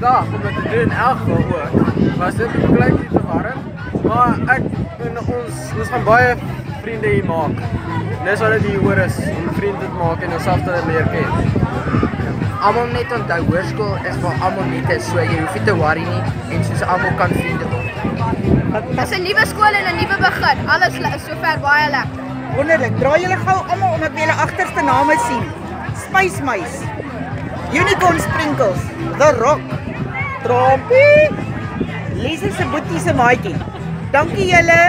dag om dit te doen, in elk geval ook. Was dit 'n klein te warm, maar ek en ons gaan baie vriende hier maak. Dis wat dit hier oor is, om vriende te maak en onsself te leer ken. Almal net onthou, hoërskool is vir almal net so jy hoef nie te worry nie en soos almal kan vriende word. Dis 'n nuwe skool en 'n nuwe begin. Alles is sover baie lekker. Wonderlik. Draai julle gou almal om ek wil julle agterste name sien. Spice Mice, Unicorn Sprinkles, The Rock, Trompie, Lise se boetie se maatjie. Dankie julle.